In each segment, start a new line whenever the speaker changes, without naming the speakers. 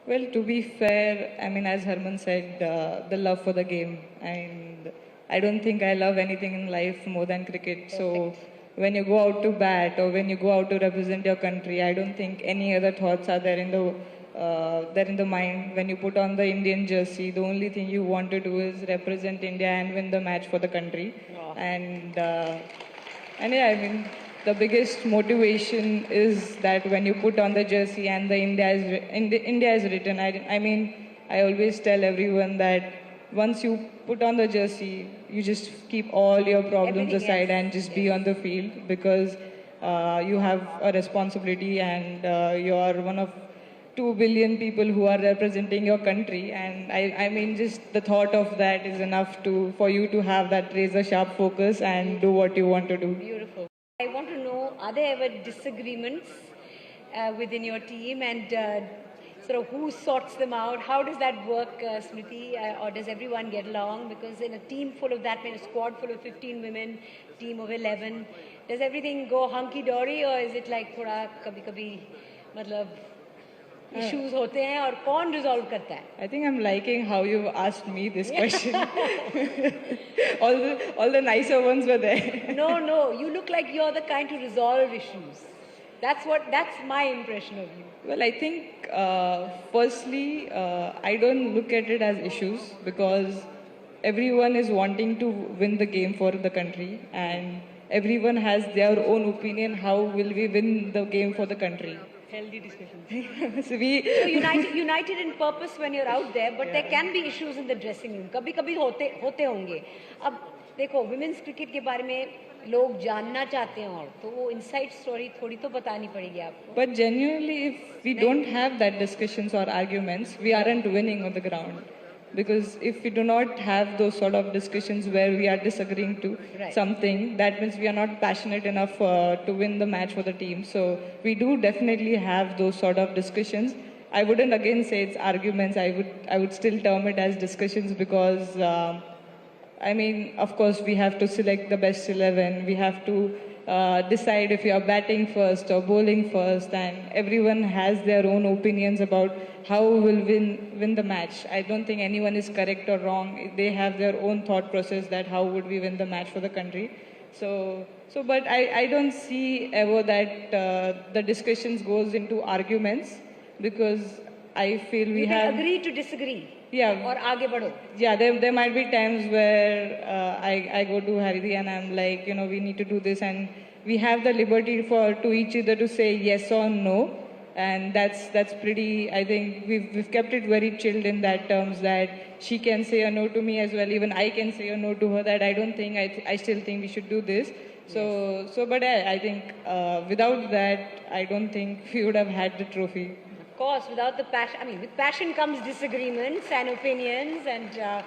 Well, to be fair, I mean, as Herman said, the love for the game. And I don't think I love anything in life more than cricket. So when you go out to bat or when you go out to represent your country, I don't think any other thoughts are there in the mind. When you put on the Indian jersey, the only thing you want to do is represent India and win the match for the country.
Wow.
And yeah, I mean, the biggest motivation is that when you put on the jersey and the India is written. I mean, I always tell everyone that once you put on the jersey, you just keep all your problems
Everything
aside
else.
and just be on the field because you have a responsibility and you are one of 2 billion people who are representing your country. And I mean, just the thought of that is enough for you to have that razor sharp focus and do what you want to do.
Beautiful. I want to know, are there ever disagreements within your team and sort of who sorts them out? How does that work, Smriti? Or does everyone get along? Because in a team full of that many, a squad full of 15 women, team of 11, does everything go hunky-dory or is it like थोड़ा कभी-कभी मतलब issues होते हैं और कौन resolve करता है?
I think I'm liking how you've asked me this question. all the nicer ones were there.
No, you look like you're the kind to resolve issues. That's my impression of you.
Well, I think firstly, I don't look at it as issues because everyone is wanting to win the game for the country and everyone has their own opinion how will we win the game for the country.
Healthy discussion.
So
united in purpose when you're out there, but there can be issues in the dressing room. कभी-कभी होते होंगे. अब देखो, women's cricket के बारे में लोग जानना चाहते हैं और तो वो inside story थोड़ी तो बतानी पड़ेगी आपको.
But genuinely, if we don't have that discussions or arguments, we aren't winning on the ground. Because if we do not have those sort of discussions where we are disagreeing to something, that means we are not passionate enough to win the match for the team. So we do definitely have those sort of discussions. I wouldn't again say it's arguments. I would still term it as discussions because I mean, of course, we have to select the best 11. We have to decide if you are batting first or bowling first, and everyone has their own opinions about how will win the match. I don't think anyone is correct or wrong. They have their own thought process that how would we win the match for the country. But I don't see ever that the discussions goes into arguments because I feel we have
agree to disagree.
Yeah.
Or आगे बढ़ो.
Yeah, there might be times where I go to Haridi and I'm like, you know, we need to do this, and we have the liberty to each other to say yes or no, and that's pretty. I think we've kept it very chilled in that terms that she can say a no to me as well. Even I can say a no to her. That I don't think I still think we should do this. But I think without that, I don't think we would have had the trophy.
Of course, without the passion, I mean, with passion comes disagreements and opinions, and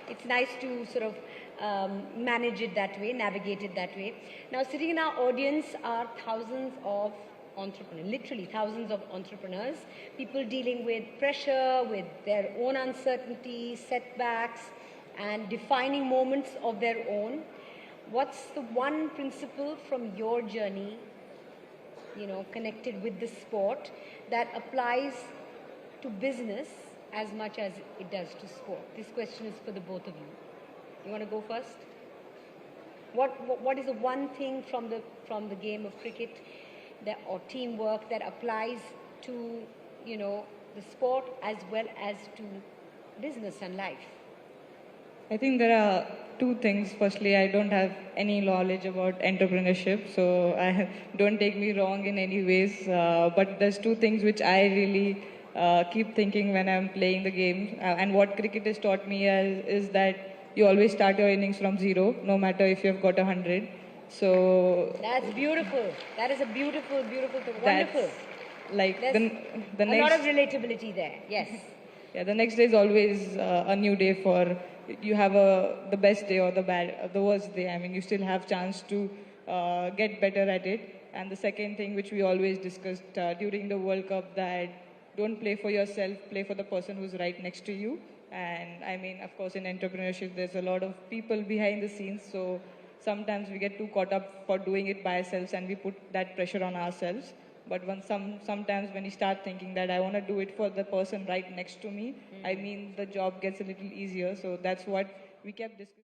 it's nice to sort of manage it that way, navigate it that way. Now, sitting in our audience are thousands of entrepreneurs, literally thousands of entrepreneurs, people dealing with pressure, with their own uncertainty, setbacks, and defining moments of their own. What's the one principle from your journey, you know, connected with the sport that applies to business as much as it does to sport? This question is for the both of you. You want to go first? What is the one thing from the game of cricket or teamwork that applies to, you know, the sport as well as to business and life?
I think there are two things. Firstly, I don't have any knowledge about entrepreneurship, so don't take me wrong in any ways. But there's two things which I really keep thinking when I'm playing the game. And what cricket has taught me is that you always start your innings from zero, no matter if you've got 100. So
that's beautiful. That is a beautiful, beautiful thing. Wonderful.
Like
the next, a lot of relatability there. Yes.
Yeah, the next day is always a new day for you have the best day or the worst day. I mean, you still have chance to get better at it. And the second thing which we always discussed during the World Cup, that don't play for yourself, play for the person who's right next to you. And I mean, of course, in entrepreneurship, there's a lot of people behind the scenes. So sometimes we get too caught up for doing it by ourselves and we put that pressure on ourselves. But sometimes when you start thinking that I want to do it for the person right next to me, I mean the job gets a little easier. So that's what we kept discussing.